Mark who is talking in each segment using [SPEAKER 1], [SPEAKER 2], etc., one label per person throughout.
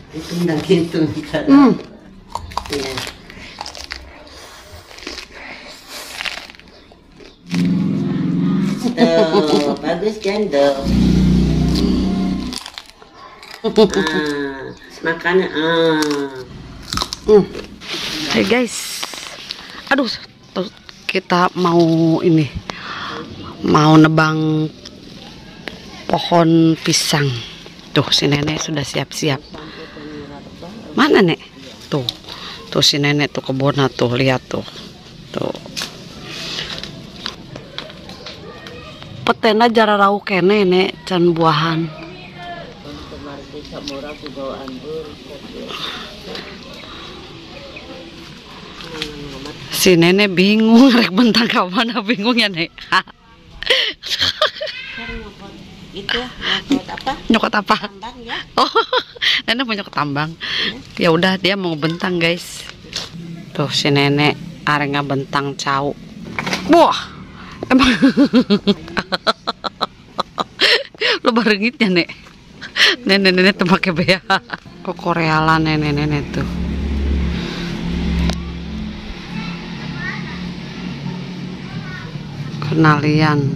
[SPEAKER 1] Itu enggak gitu kan. Iya. Tuh, bagus kan tuh. Makannya
[SPEAKER 2] Hai guys, aduh, kita mau ini, mau nebang pohon pisang. Tuh si nenek sudah siap-siap. Mana nek? Tuh si nenek tuh kebona tuh, lihat tuh, petena jara rau kene nek can buahan. Si nenek bingung, rek bentang ke mana bingung ya nek.
[SPEAKER 1] itu nyokot apa?
[SPEAKER 2] Nyokot apa?
[SPEAKER 1] Tambang ya.
[SPEAKER 2] Oh, nenek mau nyokot tambang. Ya udah dia mau bentang guys. Tuh si nenek arenga bentang cau. Wah, emang lo barengitnya nek. Nenek tuh pakai bea. Kok Koreala nenek tuh. Kenalian.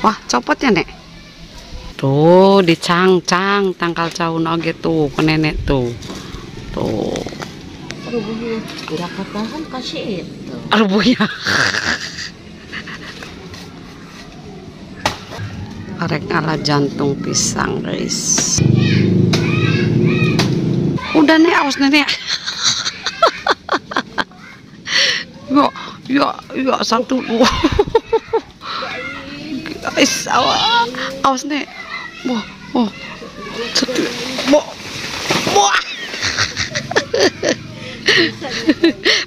[SPEAKER 2] Wah, copotnya nek. Tuh dicang-cang tangkal caun oge tuh ke nenek tuh. Tuh.
[SPEAKER 1] Rubuhnya gerak tahan kasih itu.
[SPEAKER 2] Rubuhnya. Arek ala jantung pisang guys. Udah nih awas nenek. Ya satu dua. Guys, awas nih. Wah. Satu. Wah.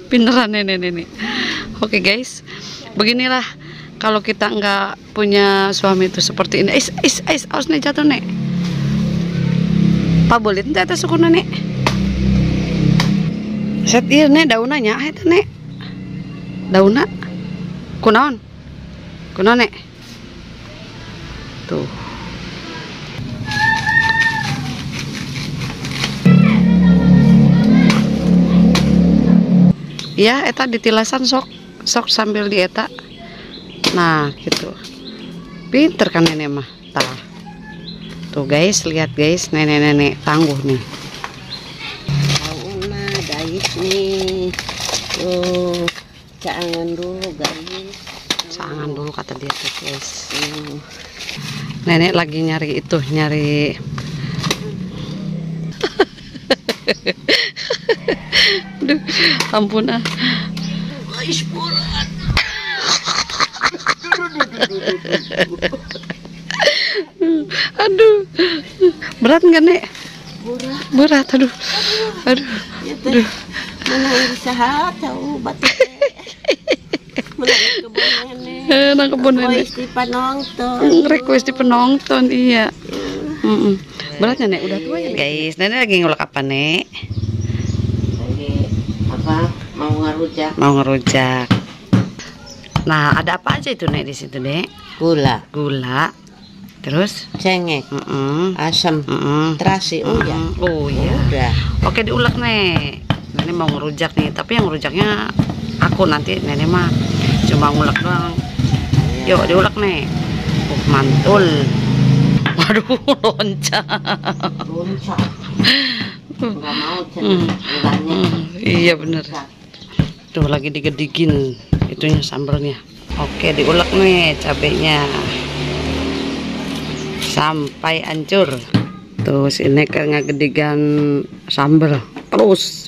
[SPEAKER 2] Pinteran nenek. Oke guys, beginilah kalau kita nggak punya suami itu seperti ini. Awas nih jatuh nek. Pak boleh teh suku nenek. Set ieu nek daunanya eta nek. Dauna kunaon nek tuh. Iya eta ditilasan sok sambil dieta. Nah gitu pinter kan nenek mah tah. Tuh guys, lihat guys, nenek tangguh nih.
[SPEAKER 1] Tahu mah dais nih. Tuh caangan dulu guys.
[SPEAKER 2] Caangan dulu kata dia tuh guys. Nenek lagi nyari Aduh, ampun ah. Aduh, berat nggak nek? Berat, aduh.
[SPEAKER 1] Mana usaha tahu batik.
[SPEAKER 2] Nah kebun nenek. Request di penonton, iya. Berat nenek, udah tua ya guys. Nenek lagi ngulek apa nek?
[SPEAKER 1] Lagi apa? Mau ngerujak.
[SPEAKER 2] Nah ada apa aja itu nek di situ nek?
[SPEAKER 1] Gula,
[SPEAKER 2] terus
[SPEAKER 1] cengek, asam, terasi,
[SPEAKER 2] oh iya.
[SPEAKER 1] Udah.
[SPEAKER 2] Oke diulek nek. Nenek mau ngerujak nih, tapi yang ngerujaknya aku nanti, nenek mah cuma ngulek doang. Yuk diulek nek. Mantul. Waduh loncat.
[SPEAKER 1] Nggak mau cenderungnya.
[SPEAKER 2] Iya bener. Tuh lagi digedikin itunya sambalnya. Oke diulek nih cabenya sampai hancur. Tuh sini kan ngegedigan sambal terus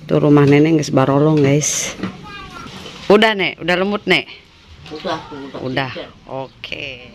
[SPEAKER 2] tuh rumah nenek nggak sebarolong guys. Udah nek, udah lemut nek. Udah. Oke.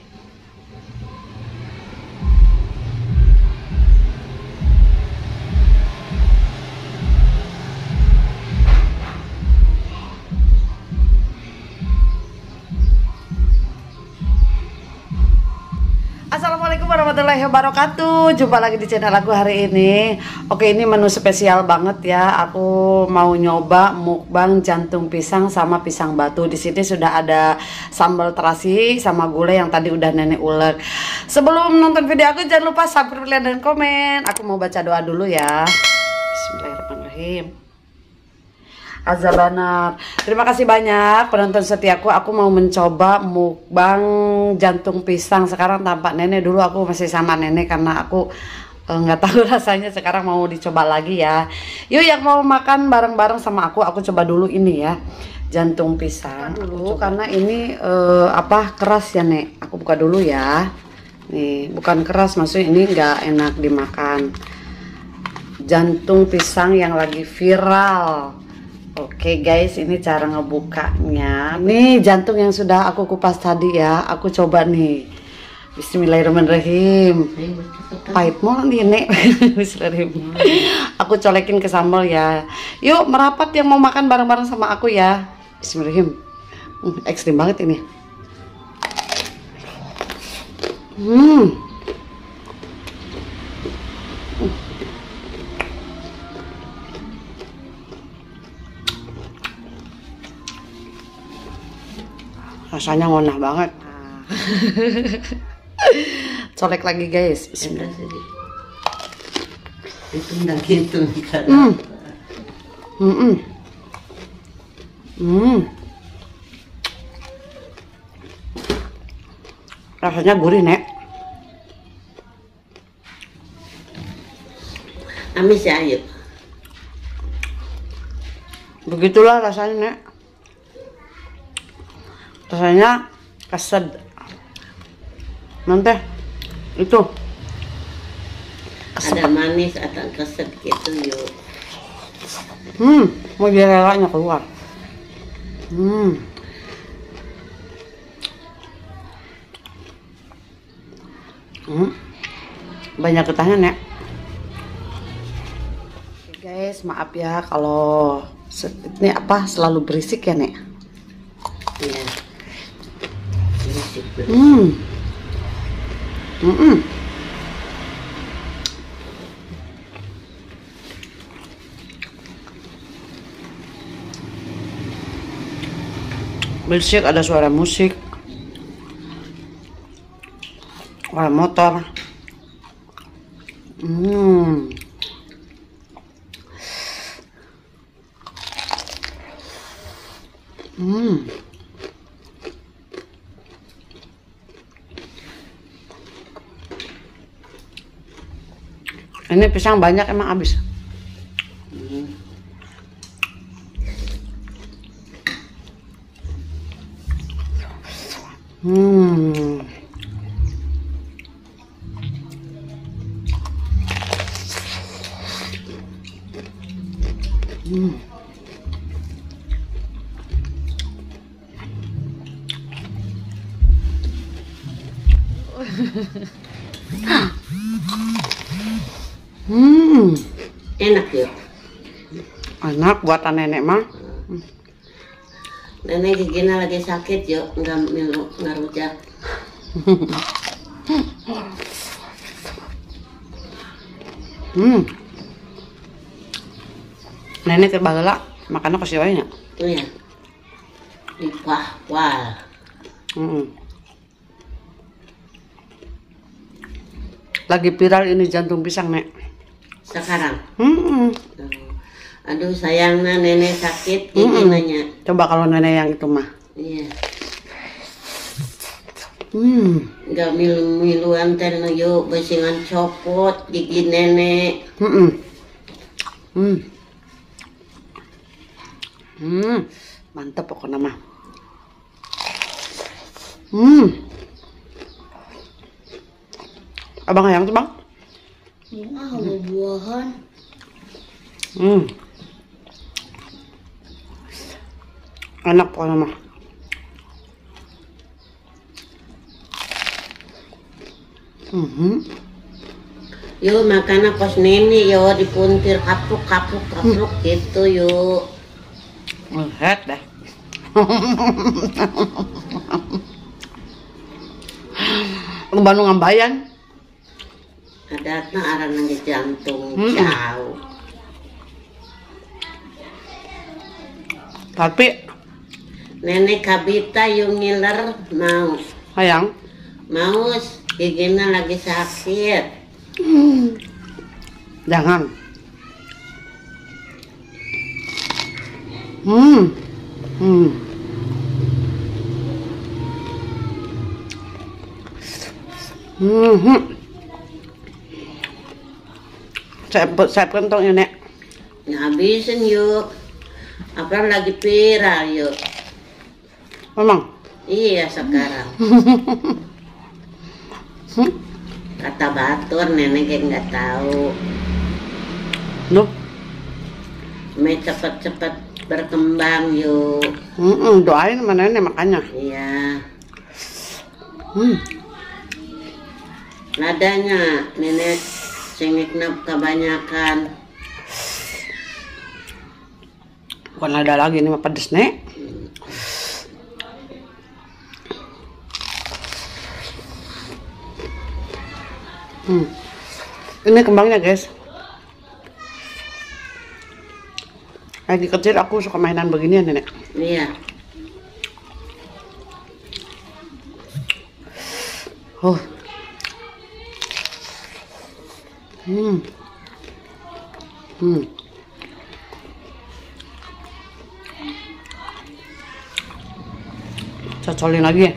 [SPEAKER 2] Assalamualaikum warahmatullahi wabarakatuh. Jumpa lagi di channel aku hari ini. Oke, ini menu spesial banget ya. Aku mau nyoba mukbang jantung pisang sama pisang batu. Di sini sudah ada sambal terasi sama gulai yang tadi udah nenek ulek. Sebelum nonton video aku jangan lupa subscribe, like, dan komen. Aku mau baca doa dulu ya. Bismillahirrahmanirrahim. Azabanar. Terima kasih banyak penonton setiaku. Aku mau mencoba mukbang jantung pisang sekarang tanpa nenek. Dulu aku masih sama nenek karena aku nggak tahu rasanya. Sekarang mau dicoba lagi ya. Yuk yang mau makan bareng-bareng sama aku coba dulu ini ya, jantung pisang dulu karena ini keras ya nek. Aku buka dulu ya. Nih bukan keras, maksudnya ini nggak enak dimakan. Jantung pisang yang lagi viral. Oke guys, ini cara ngebukanya. Nih jantung yang sudah aku kupas tadi ya. Aku coba nih. Bismillahirrahmanirrahim. Pahit mau nih nek. Bismillahirrahmanirrahim. Aku colekin ke sambal ya. Yuk merapat yang mau makan bareng-bareng sama aku ya. Bismillahirrahmanirrahim. Ekstrim banget ini. Rasanya ngonah banget. Colek lagi guys. Bismillah.
[SPEAKER 1] Itu nggak gitu kan.
[SPEAKER 2] Rasanya gurih nek.
[SPEAKER 1] Amis ya yuk.
[SPEAKER 2] Begitulah rasanya nek. Rasanya kesed. Nanti itu
[SPEAKER 1] ada manis atau keset gitu yuk.
[SPEAKER 2] Mau relanya keluar. Banyak getahnya nek. Oke, guys, maaf ya kalau ini selalu berisik ya nek.
[SPEAKER 1] Iya.
[SPEAKER 2] Berisik, ada suara musik, suara motor. Ini pisang banyak emang habis.
[SPEAKER 1] Enak yuk.
[SPEAKER 2] Enak buatan nenek mah.
[SPEAKER 1] Nenek giginya lagi sakit yuk, nggak rujak.
[SPEAKER 2] Nenek terbagala makannya kasih wainya.
[SPEAKER 1] Iya. Dipahwal.
[SPEAKER 2] Lagi viral ini jantung pisang nek.
[SPEAKER 1] Sekarang. Aduh sayangnya nenek sakit giginya.
[SPEAKER 2] Coba kalau nenek yang itu mah.
[SPEAKER 1] Iya. Nggak milu-miluan ten yuk, besingan copot gigi nenek.
[SPEAKER 2] Mantap pokoknya mah. Abang ayam tuh bang?
[SPEAKER 1] Buah-buahan.
[SPEAKER 2] Enak pokoknya mah.
[SPEAKER 1] Yuk makan kos nenek yuk, dipuntir kapruk gitu yuk.
[SPEAKER 2] Lihat dah. Ke Bandung Ambayan.
[SPEAKER 1] Ada arah nang jantung
[SPEAKER 2] Hmm.
[SPEAKER 1] jauh.
[SPEAKER 2] Tapi
[SPEAKER 1] Nenek Kabita yung ngiler mau.
[SPEAKER 2] sayang,
[SPEAKER 1] Mau giginya lagi sakit.
[SPEAKER 2] jangan. Hmm. Hmm. Hmm. Saya pentong ya, Nek.
[SPEAKER 1] Habisin yuk. Apa lagi viral yuk.
[SPEAKER 2] Memang.
[SPEAKER 1] Iya sekarang. Kata Batur nenek yang nggak tahu.
[SPEAKER 2] Duh.
[SPEAKER 1] Mau cepat-cepat berkembang yuk.
[SPEAKER 2] Doain sama nenek makanya.
[SPEAKER 1] Iya.
[SPEAKER 2] Hmm.
[SPEAKER 1] Nadanya nenek sengikna kebanyakan.
[SPEAKER 2] Bukan ada lagi, ini mah pedes, Nek. Ini kembangnya, guys. Lagi kecil aku suka mainan beginian, Nenek.
[SPEAKER 1] Iya.
[SPEAKER 2] Oh. Hmm. Hmm. Cocolin lagi.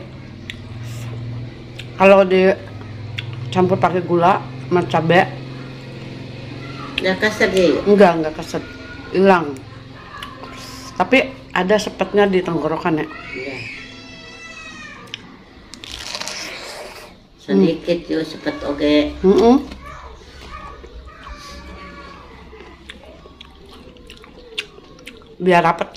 [SPEAKER 2] Kalau dicampur pakai gula sama cabai,
[SPEAKER 1] Udah kasar ya yuk.
[SPEAKER 2] enggak keset, hilang. Tapi ada sepetnya di tenggorokan, ya.
[SPEAKER 1] Iya. Sedikit yuk sepet oke.
[SPEAKER 2] Biar rapet.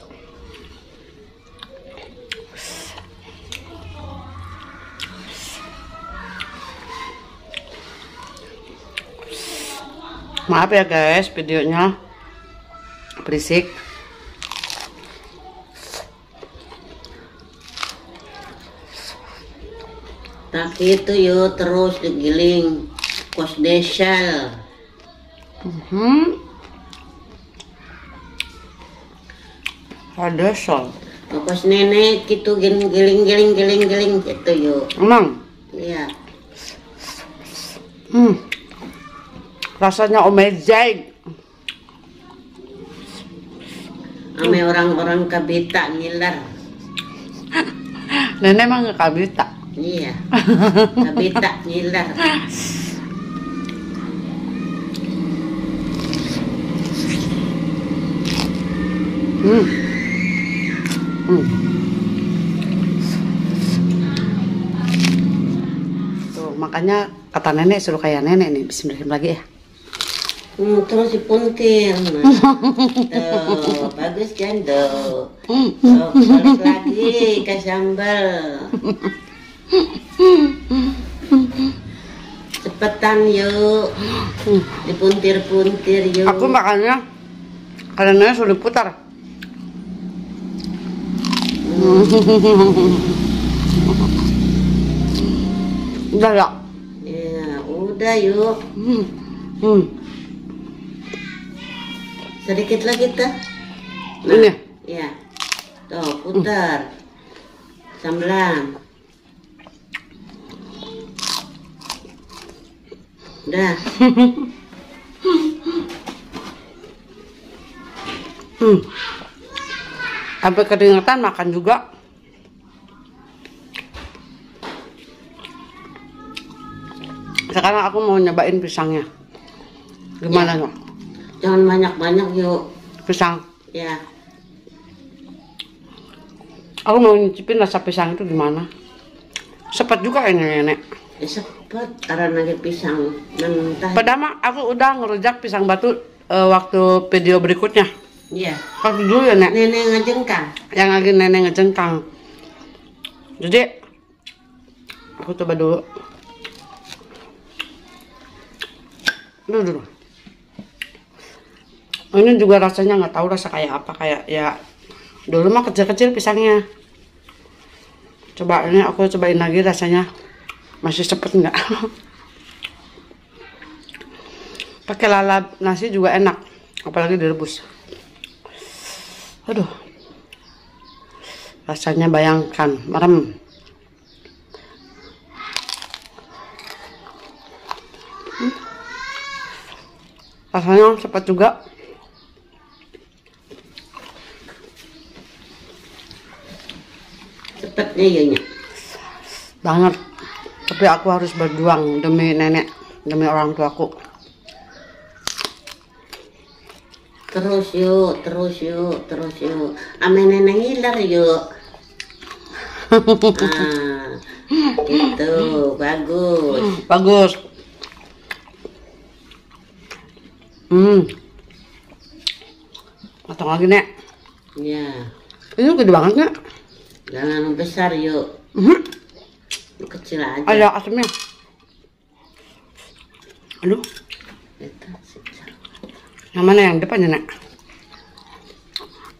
[SPEAKER 2] Maaf ya guys, videonya berisik.
[SPEAKER 1] Tapi itu yuk terus digiling kos desal.
[SPEAKER 2] Ada sol.
[SPEAKER 1] Kos nenek gitu giling gitu yuk.
[SPEAKER 2] Emang?
[SPEAKER 1] Iya.
[SPEAKER 2] Rasanya amazing.
[SPEAKER 1] Ame orang-orang Kabita ngiler.
[SPEAKER 2] Nenek emang nggak kabita.
[SPEAKER 1] Iya. Kabita ngiler.
[SPEAKER 2] Tuh, makanya kata nenek suruh kayak nenek nih. Bismillahirrahmanirrahim lagi ya.
[SPEAKER 1] Terus dipuntir. Tuh, bagus kan tuh. Tuh, balik lagi ke sambal. Cepetan yuk. Dipuntir-puntir yuk.
[SPEAKER 2] Aku makannya karena nenek suruh diputar. Udah ya?
[SPEAKER 1] Ya, udah yuk. Sedikit lagi tuh.
[SPEAKER 2] Ini?
[SPEAKER 1] Iya. Tuh, putar. Sambelan. Udah.
[SPEAKER 2] Sampai keringetan makan juga. Sekarang aku mau nyobain pisangnya. Gimana
[SPEAKER 1] Ya.
[SPEAKER 2] no?
[SPEAKER 1] Jangan banyak-banyak yuk.
[SPEAKER 2] Pisang.
[SPEAKER 1] Ya.
[SPEAKER 2] Aku mau nyicipin rasa pisang itu gimana. Sepet juga kayaknya nenek.
[SPEAKER 1] Ya sepet karena lagi pisang mentah.
[SPEAKER 2] Padahal aku udah ngerujak pisang batu waktu video berikutnya.
[SPEAKER 1] Iya.
[SPEAKER 2] Waktu dulu ya nek.
[SPEAKER 1] Nenek ngejengkang.
[SPEAKER 2] Yang lagi nenek ngejengkang. Jadi aku coba dulu. Dulu. Ini juga rasanya nggak tahu rasa kayak apa, kayak ya dulu mah kecil-kecil pisangnya. Coba ini aku cobain lagi rasanya. Masih cepet nggak? Pakai lalap nasi juga enak, apalagi direbus. Aduh, rasanya bayangkan, merem. Rasanya cepat juga.
[SPEAKER 1] Cepatnya ya.
[SPEAKER 2] Banget. Tapi aku harus berjuang demi nenek, demi orang tuaku.
[SPEAKER 1] Terus yuk, terus yuk, terus yuk. Ame nenek ngiler yuk. Gitu, bagus.
[SPEAKER 2] Bagus. Matang lagi, Nek.
[SPEAKER 1] Ya,
[SPEAKER 2] Ini gede banget, Nek.
[SPEAKER 1] jangan besar yuk. Kecil aja.
[SPEAKER 2] Ada asamnya. Aduh,
[SPEAKER 1] Itu, sejak.
[SPEAKER 2] yang mana yang depannya, Nek?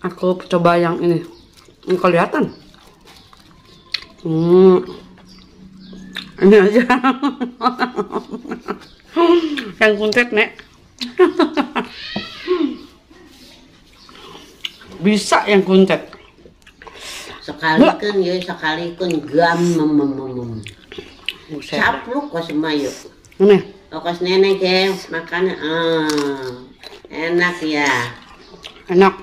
[SPEAKER 2] Aku coba yang ini. Ini kelihatan. Ini aja. Yang kuntet, Nek. Bisa yang kuntet.
[SPEAKER 1] Sekali kan yuk, sekali kan gam
[SPEAKER 2] Buset.
[SPEAKER 1] capluk kok semua yuk.
[SPEAKER 2] Ini.
[SPEAKER 1] Kos nenek ya, makannya enak ya.
[SPEAKER 2] Enak.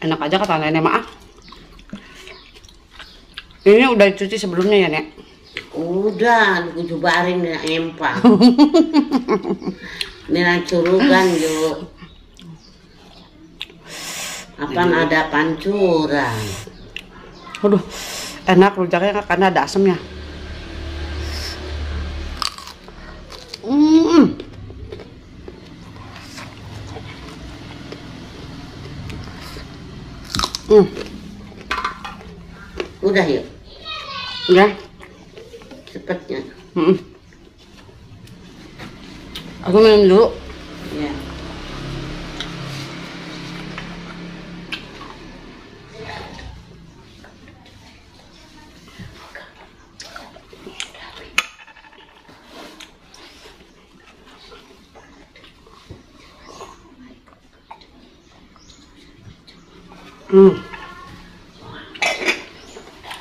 [SPEAKER 2] Enak aja kata nenek mah. Ini udah dicuci sebelumnya ya, Nek?
[SPEAKER 1] Udah, aku jubarin dengan empang. Nilai curugan yuk. Apaan ada pancuran.
[SPEAKER 2] Aduh, enak rujaknya karena ada asamnya.
[SPEAKER 1] Udah yuk,
[SPEAKER 2] Ya.
[SPEAKER 1] cepetnya.
[SPEAKER 2] Aku minum dulu.
[SPEAKER 1] Ya.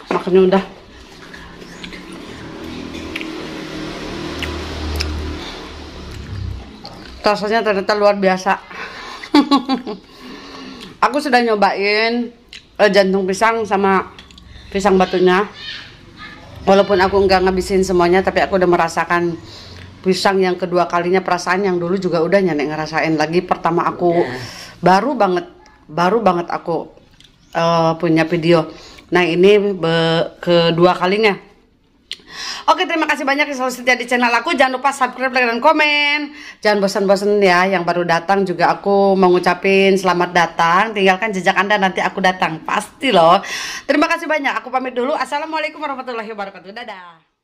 [SPEAKER 2] Makannya udah. Rasanya ternyata luar biasa. Aku sudah nyobain jantung pisang sama pisang batunya. Walaupun aku nggak ngabisin semuanya, tapi aku udah merasakan pisang yang kedua kalinya. Perasaan yang dulu juga udah Nenek ngerasain lagi. Pertama aku baru banget aku punya video. Nah ini kedua kalinya. Oke, terima kasih banyak yang selalu setia di channel aku. Jangan lupa subscribe, like, dan komen. Jangan bosan-bosan ya. Yang baru datang juga aku mau ngucapin selamat datang. Tinggalkan jejak Anda, nanti aku datang. Pasti loh. Terima kasih banyak. Aku pamit dulu. Assalamualaikum warahmatullahi wabarakatuh. Dadah.